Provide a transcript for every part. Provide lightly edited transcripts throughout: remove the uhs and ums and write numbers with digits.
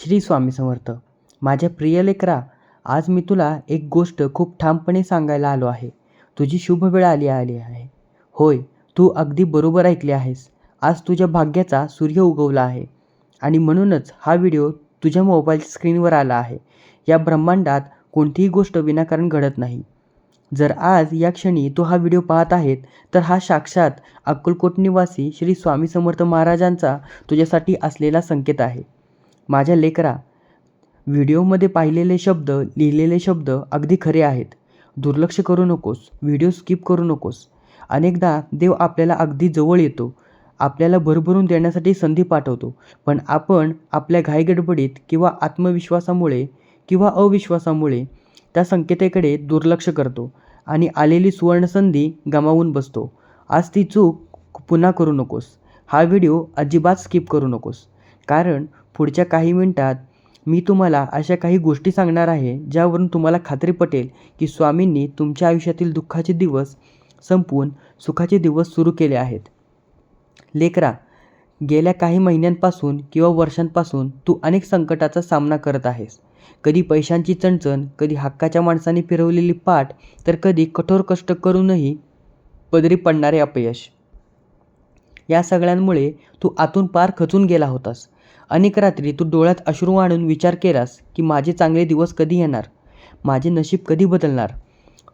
श्री स्वामी समर्थ. माझ्या प्रिय लेकरा, आज मी तुला एक गोष्ट खूप ठामपणे सांगायला आलो आहे. तुझी शुभ वेळ आली आहे. होय, तू अगदी बरोबर ऐकले आहेस. आज तुझ्या भाग्याचा सूर्य उगवला आहे आणि म्हणूनच हा व्हिडिओ तुझ्या मोबाईलच्या स्क्रीनवर आला आहे. या ब्रह्मांडात कोणतीही गोष्ट विनाकारण घडत नाही. जर आज या क्षणी तू हा व्हिडिओ पाहत आहेत, तर हा साक्षात अक्कलकोट निवासी श्री स्वामी समर्थ महाराजांचा तुझ्यासाठी असलेला संकेत आहे. माझ्या लेकरा, व्हिडिओमध्ये पाहिलेले शब्द, लिहिलेले शब्द अगदी खरे आहेत. दुर्लक्ष करू नकोस, व्हिडिओ स्किप करू नकोस. अनेकदा देव आपल्याला अगदी जवळ येतो, आपल्याला भरभरून देण्यासाठी संधी पाठवतो, पण आपण आपल्या घाईगडबडीत किंवा आत्मविश्वासामुळे किंवा अविश्वासामुळे त्या संकेताकडे दुर्लक्ष करतो आणि आलेली सुवर्णसंधी गमावून बसतो. आज ती चूक पुन्हा करू नकोस. हा व्हिडिओ अजिबात स्किप करू नकोस, कारण पुढच्या काही मिनिटात मी तुम्हाला अशा काही गोष्टी सांगणार आहे ज्यावरून तुम्हाला खात्री पटेल की स्वामींनी तुमच्या आयुष्यातील दुःखाचे दिवस संपवून सुखाचे दिवस सुरू केले आहेत. लेकरा, गेल्या काही महिन्यांपासून किंवा वर्षांपासून तू अनेक संकटाचा सामना करत आहेस. कधी पैशांची चणचण, कधी हक्काच्या माणसाने फिरवलेली पाठ, तर कधी कठोर कष्ट करूनही पदरी पडणारे अपयश. या सगळ्यांमुळे तू आतून पार खचून गेला होतास. अनेक रात्री तू डोळ्यात अश्रू आणून विचार केलास की माझे चांगले दिवस कधी येणार, माझे नशीब कधी बदलणार.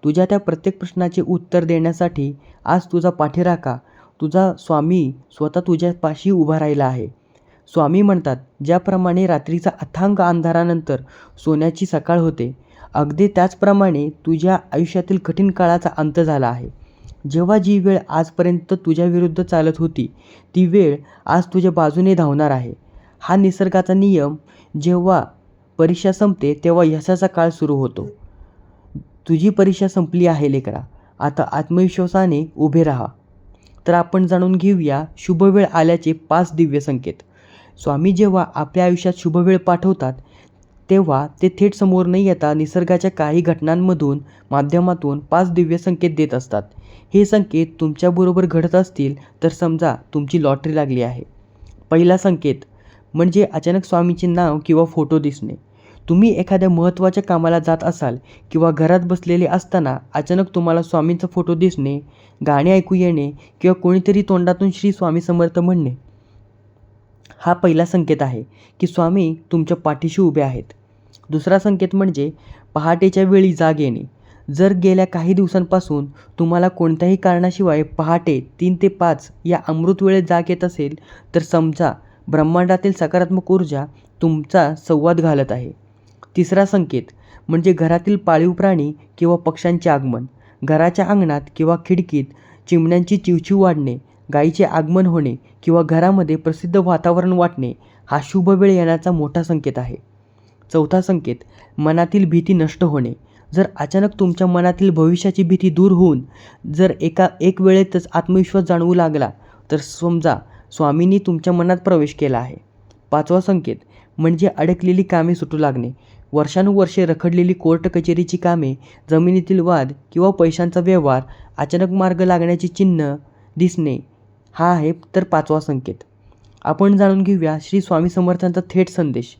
तुझ्या त्या प्रत्येक प्रश्नाचे उत्तर देण्यासाठी आज तुझा पाठीराखा, तुझा स्वामी स्वतः तुझ्यापाशी उभा राहिला आहे. स्वामी म्हणतात, ज्याप्रमाणे रात्रीचा अथांग अंधारानंतर सोन्याची सकाळ होते, अगदी त्याचप्रमाणे तुझ्या आयुष्यातील कठीण काळाचा अंत झाला आहे. जेव्हा जी वेळ आजपर्यंत तुझ्या विरुद्ध चालत होती, ती वेळ आज तुझ्या बाजूने धावणार आहे. हा निसर्गाचा नियम. जेव्हा परीक्षा संपते तेव्हा यशाचा काळ सुरू होतो. तुझी परीक्षा संपली आहे लेकरा. आता आत्मविश्वासाने उभे राहा. तर आपण जाणून घेऊया शुभवेळ आल्याचे 5 दिव्य संकेत. स्वामी जेव्हा आपल्या आयुष्यात शुभवेळ पाठवतात, तेव्हा ते थेट समोर न येता निसर्गाच्या काही घटनांमधून माध्यमातून 5 दिव्य संकेत देत असतात. हे संकेत तुमच्याबरोबर घडत असतील तर समजा तुमची लॉटरी लागली आहे. पहिला संकेत म्हणजे अचानक स्वामींचे नाव किंवा फोटो दिसणे. तुम्ही एखाद्या महत्त्वाच्या कामाला जात असाल किंवा घरात बसलेले असताना अचानक तुम्हाला स्वामींचा फोटो दिसणे, गाणे ऐकू येणे किंवा कोणीतरी तोंडातून श्री स्वामी समर्थ म्हणणे, हा पहिला संकेत आहे की स्वामी तुमच्या पाठीशी उभे आहेत. दुसरा संकेत म्हणजे पहाटेच्या वेळी जाग येणे. जर गेल्या काही दिवसांपासून तुम्हाला कोणत्याही कारणाशिवाय पहाटे 3 ते 5 या अमृत वेळेत जाग येत असेल, तर समजा ब्रह्मांडातील सकारात्मक ऊर्जा तुमचा संवाद घालत आहे. तिसरा संकेत म्हणजे घरातील पाळीव प्राणी किंवा पक्ष्यांचे आगमन. घराच्या अंगणात किंवा खिडकीत चिमण्यांची चिवचिव वाढणे, गायीचे आगमन होणे किंवा घरामध्ये प्रसिद्ध वातावरण वाटणे, हा शुभ वेळ येण्याचा मोठा संकेत आहे. चौथा संकेत मनातील भीती नष्ट होणे. जर अचानक तुमच्या मनातील भविष्याची भीती दूर होऊन जर एक वेळेतच आत्मविश्वास जाणवू लागला, तर समजा स्वामींनी तुमच्या मनात प्रवेश केला आहे. पाचवा संकेत म्हणजे अडकलेली कामे सुटू लागणे. वर्षानुवर्षे रखडलेली कोर्ट कचेरीची कामे, जमिनीतील वाद किंवा पैशांचा व्यवहार अचानक मार्ग लागण्याची चिन्ह दिसणे, हा आहे तर 5वा संकेत. आपण जाणून घेऊया श्री स्वामी समर्थांचा थेट संदेश.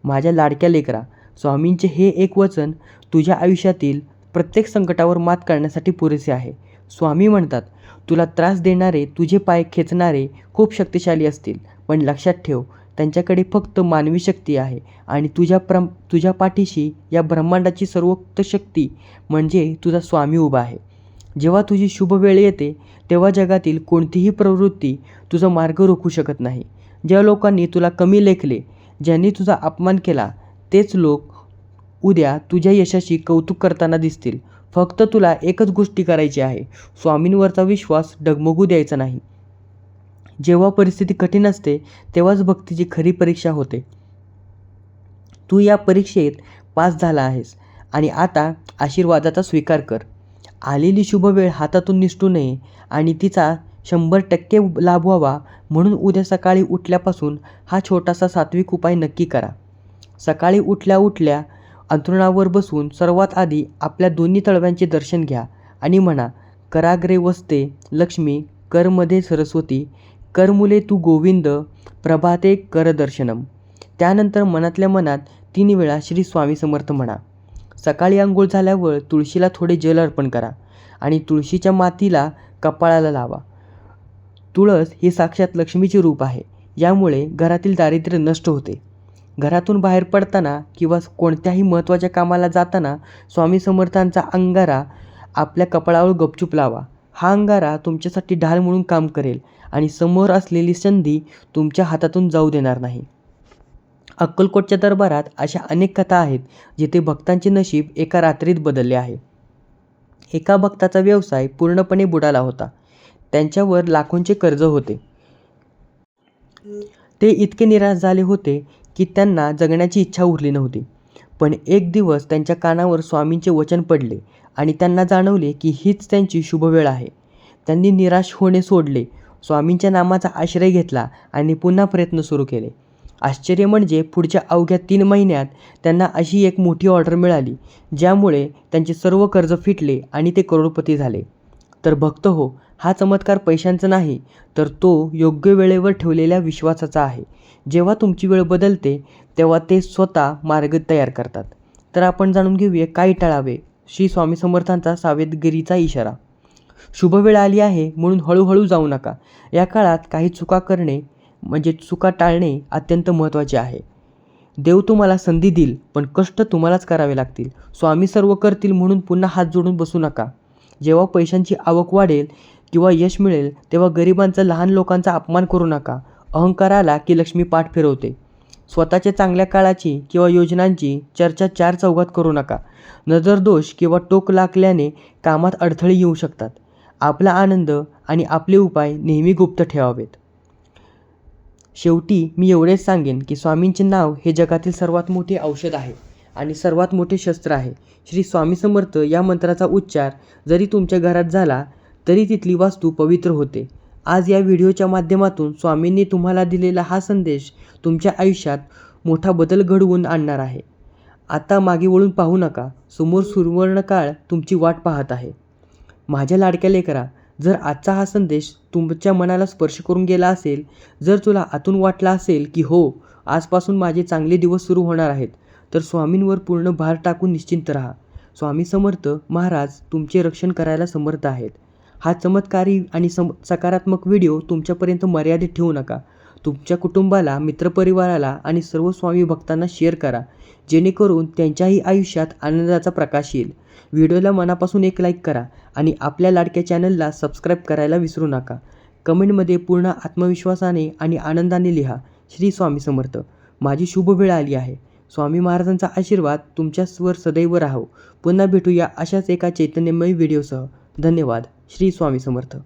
माझ्या लाडक्या लेकरा, स्वामींचे हे एक वचन तुझ्या आयुष्यातील प्रत्येक संकटावर मात करण्यासाठी पुरेसे आहे. स्वामी म्हणतात, तुला त्रास देणारे, तुझे पाय खेचणारे खूप शक्तिशाली असतील, पण लक्षात ठेव, त्यांच्याकडे फक्त मानवी शक्ती आहे आणि तुझ्या पाठीशी या ब्रह्मांडाची सर्वोच्च शक्ती म्हणजे तुझा स्वामी उभा आहे. जेव्हा तुझी शुभ वेळ येते, तेव्हा जगातील कोणतीही प्रवृत्ती तुझा मार्ग रोखू शकत नाही. ज्या लोकांनी तुला कमी लेखले, ज्यांनी तुझा अपमान केला, तेच लोक उद्या तुझ्या यशाशी कौतुक करताना दिसतील. फक्त तुला एकच गोष्टी करायची आहे, स्वामींवरचा विश्वास डगमगू द्यायचा नाही. जेव्हा परिस्थिती कठीण असते तेव्हाच भक्तीची खरी परीक्षा होते. तू या परीक्षेत पास झाला आहेस आणि आता आशीर्वादाचा स्वीकार कर. आलेली शुभ वेळ हातातून निसटू नये आणि तिचा 100% लाभ व्हावा म्हणून उद्या सकाळी उठल्यापासून हा छोटासा सात्विक उपाय नक्की करा. सकाळी उठल्या उठल्या अंथरुणावर बसून सर्वात आधी आपल्या दोन्ही तळव्यांचे दर्शन घ्या आणि म्हणा, कराग्रे वसते लक्ष्मी, करमध्ये सरस्वती, करमुले तू गोविंद, प्रभाते करदर्शनम. त्यानंतर मनातल्या मनात 3 वेळा श्री स्वामी समर्थ म्हणा. सकाळी अंघोळ झाल्यावर तुळशीला थोडे जल अर्पण करा आणि तुळशीच्या मातीला कपाळाला लावा. तुळस ही साक्षात लक्ष्मीचे रूप आहे. यामुळे घरातील दारिद्र्य नष्ट होते. घरातून बाहेर पडताना किंवा कोणत्याही महत्त्वाच्या कामाला जाताना स्वामी समर्थांचा अंगारा आपल्या कपाळावर गपचूप लावा. हा अंगारा तुमच्यासाठी ढाल म्हणून काम करेल आणि समोर असलेली संधी तुमच्या हातातून जाऊ देणार नाही. अक्कलकोटच्या दरबारात अशा अनेक कथा आहेत जिथे भक्तांचे नशीब एका रात्रीत बदलले आहे. एका भक्ताचा व्यवसाय पूर्णपणे बुडाला होता. त्यांच्यावर लाखोंचे कर्ज होते. ते इतके निराश झाले होते की त्यांना जगण्याची इच्छा उरली नव्हती. पण एक दिवस त्यांच्या कानावर स्वामींचे वचन पडले आणि त्यांना जाणवले की हीच त्यांची शुभवेळ आहे. त्यांनी निराश होणे सोडले, स्वामींच्या नामाचा आश्रय घेतला आणि पुन्हा प्रयत्न सुरू केले. आश्चर्य म्हणजे पुढच्या अवघ्या 3 महिन्यात त्यांना अशी एक मोठी ऑर्डर मिळाली ज्यामुळे त्यांचे सर्व कर्ज फिटले आणि ते करोडपती झाले. तर भक्त हो, हा चमत्कार पैशांचा नाही, तर तो योग्य वेळेवर ठेवलेल्या विश्वासाचा आहे. जेव्हा तुमची वेळ बदलते तेव्हा ते स्वतः मार्ग तयार करतात. तर आपण जाणून घेऊया काय टाळावे. श्री स्वामी समर्थांचा सावधगिरीचा इशारा. शुभ वेळ आली आहे म्हणून हळूहळू जाऊ नका. या काळात काही चुका करणे म्हणजे चुका टाळणे अत्यंत महत्त्वाचे आहे. देव तुम्हाला संधी देईल, पण कष्ट तुम्हालाच करावे लागतील. स्वामी सर्व करतील म्हणून पुन्हा हात जोडून बसू नका. जेव्हा पैशांची आवक वाढेल किंवा यश मिळेल तेव्हा गरिबांचा, लहान लोकांचा अपमान करू नका. अहंकार आला की लक्ष्मी पाठ फिरवते. स्वतःच्या चांगल्या काळाची किंवा योजनांची चर्चा 4 चौघात करू नका. नजरदोष किंवा टोक लागल्याने कामात अडथळे येऊ शकतात. आपला आनंद आणि आपले उपाय नेहमी गुप्त ठेवावेत. शेवटी मी एवढेच सांगेन की स्वामींचे नाव हे जगातील सर्वात मोठे औषध आहे आणि सर्वात मोठे शस्त्र आहे. श्री स्वामी समर्थ या मंत्राचा उच्चार जरी तुमच्या घरात झाला तरी तिथली वास्तू पवित्र होते. आज या व्हिडिओच्या माध्यमातून स्वामींनी तुम्हाला दिलेला हा संदेश तुमच्या आयुष्यात मोठा बदल घडवून आणणार आहे. आता मागे वळून पाहू नका. समोर सुवर्णकाळ तुमची वाट पाहत आहे. माझ्या लाडक्या लेकरा, जर आजचा हा संदेश तुमच्या मनाला स्पर्श करून गेला असेल, जर तुला आतून वाटला असेल की हो, आजपासून माझे चांगले दिवस सुरू होणार आहेत, तर स्वामींवर पूर्ण भार टाकून निश्चिंत राहा. स्वामी समर्थ महाराज तुमचे रक्षण करायला समर्थ आहेत. हा चमत्कारी आणि सकारात्मक व्हिडिओ तुमच्यापर्यंत मर्यादित ठेवू नका. तुमच्या कुटुंबाला, मित्रपरिवाराला आणि सर्व स्वामी भक्तांना शेअर करा, जेणेकरून त्यांच्याही आयुष्यात आनंदाचा प्रकाश येईल. व्हिडिओला मनापासून एक लाईक करा आणि आपल्या लाडक्या चॅनलला सबस्क्राईब करायला विसरू नका. कमेंटमध्ये पूर्ण आत्मविश्वासाने आणि आनंदाने लिहा, श्री स्वामी समर्थ, माझी शुभ वेळ आली आहे. स्वामी महाराजांचा आशीर्वाद तुमच्यावर सदैव राहो. पुन्हा भेटूया अशाच एका चैतन्यमय व्हिडिओसह. धन्यवाद. श्री स्वामी समर्थ.